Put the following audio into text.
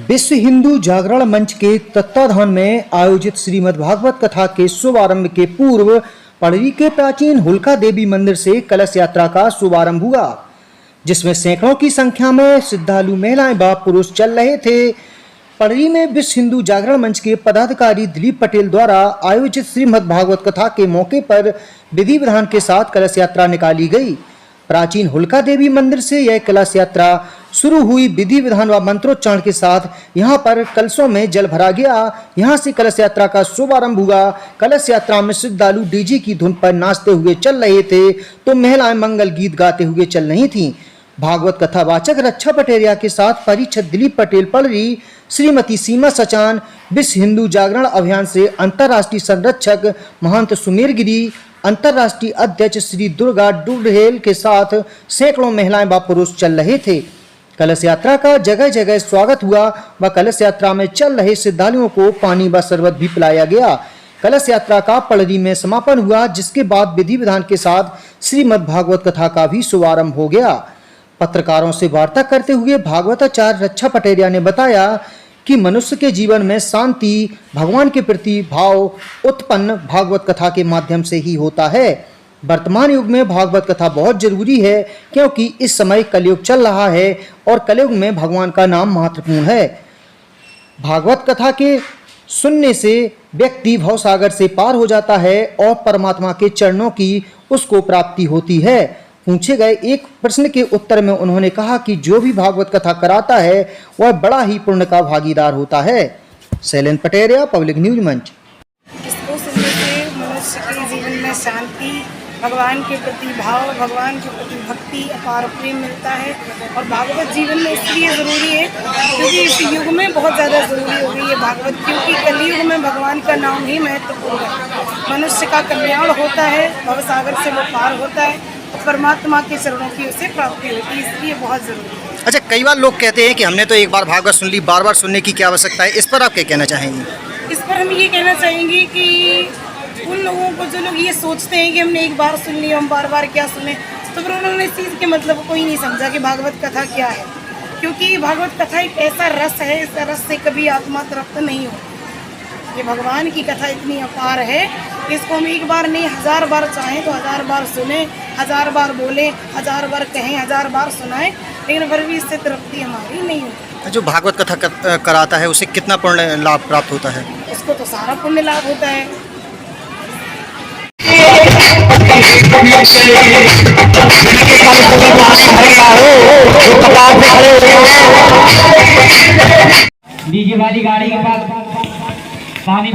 विश्व हिंदू जागरण मंच के तत्वाधान में आयोजित श्रीमद् भागवत कथा के शुभारंभ के पूर्व पड़री के प्राचीन होलिका देवी मंदिर से कलश यात्रा का शुभारंभ हुआ, जिसमें सैकड़ों की संख्या में श्रद्धालु महिलाएं व पुरुष चल रहे थे। पड़री में विश्व हिंदू जागरण मंच के पदाधिकारी दिलीप पटेल द्वारा आयोजित श्रीमद् भागवत कथा के मौके पर विधि विधान के साथ कलश यात्रा निकाली गई। प्राचीन होलिका देवी मंदिर से यह कलश यात्रा शुरू हुई। विधि विधान व मंत्रोच्चारण के साथ यहां पर कलशों में जल भरा गया। यहां से कलश यात्रा का शुभारंभ हुआ। कलश यात्रा में श्रद्धालु डीजे की धुन पर नाचते हुए चल रहे थे तो महिलाएं मंगल गीत गाते हुए चल रही थीं। भागवत कथा वाचक रक्षा पटेरिया के साथ परिषद दिलीप पटेल पड़री, श्रीमती सीमा सचान, विश्व हिंदू जागरण अभियान से अंतर्राष्ट्रीय संरक्षक महंत सुमेर गिरी, अंतर्राष्ट्रीय अध्यक्ष श्री दुर्गा डुरहेल के साथ सैकड़ों महिलाएं व पुरुष चल रहे थे। कलश यात्रा का जगह जगह स्वागत हुआ व कलश यात्रा में चल रहे श्रद्धालुओं को पानी व शरबत भी पिलाया गया। कलश यात्रा का पड़री में समापन हुआ, जिसके बाद विधि विधान के साथ श्रीमद् भागवत कथा का भी शुभारंभ हो गया। पत्रकारों से वार्ता करते हुए भागवताचार्य रक्षा पटेरिया ने बताया कि मनुष्य के जीवन में शांति, भगवान के प्रति भाव उत्पन्न भागवत कथा के माध्यम से ही होता है। वर्तमान युग में भागवत कथा बहुत जरूरी है, क्योंकि इस समय कलयुग चल रहा है और कलयुग में भगवान का नाम महत्वपूर्ण है। भागवत कथा के सुनने से व्यक्ति भवसागर से पार हो जाता है और परमात्मा के चरणों की उसको प्राप्ति होती है। पूछे गए एक प्रश्न के उत्तर में उन्होंने कहा कि जो भी भागवत कथा कराता है वह बड़ा ही पुण्य का भागीदार होता है। शैलेंद्र पटेरिया, पब्लिक न्यूज मंच। इसको सुनने से मनुष्य के जीवन में शांति, भगवान के प्रति भाव, भगवान के प्रति भक्ति, अपार प्रेम मिलता है। और भागवत जीवन में इसलिए ज़रूरी है क्योंकि इस युग में बहुत ज़्यादा ज़रूरी हो गई है भागवत, क्योंकि कलयुग में भगवान का नाम ही महत्वपूर्ण है। मनुष्य का कल्याण होता है, भवसागर से वो पार होता है और परमात्मा के चरणों की उसे प्राप्ति होती है, इसलिए बहुत ज़रूरी है। अच्छा, कई बार लोग कहते हैं कि हमने तो एक बार भागवत सुन ली, बार बार सुनने की क्या आवश्यकता है, इस पर आप क्या कहना चाहेंगे? इस पर हम ये कहना चाहेंगे कि उन लोगों को जो लोग ये सोचते हैं कि हमने एक बार सुन लिया, हम बार बार क्या सुने, तो फिर उन्होंने इस चीज़ के मतलब को ही नहीं समझा कि भागवत कथा क्या है। क्योंकि भागवत कथा एक ऐसा रस है, इस रस से कभी आत्मा तृप्त नहीं होती। ये भगवान की कथा इतनी अपार है, इसको हम एक बार नहीं 1000 बार चाहें तो 1000 बार सुने, 1000 बार बोलें, 1000 बार कहें, 1000 बार सुनाएं, लेकिन फिर भी इससे तृप्ति हमारी नहीं होती। जो भागवत कथा कराता है उसे कितना पुण्य लाभ प्राप्त होता है? उसको तो सारा पुण्य लाभ होता है। डीजे वाली गाड़ी के पास पानी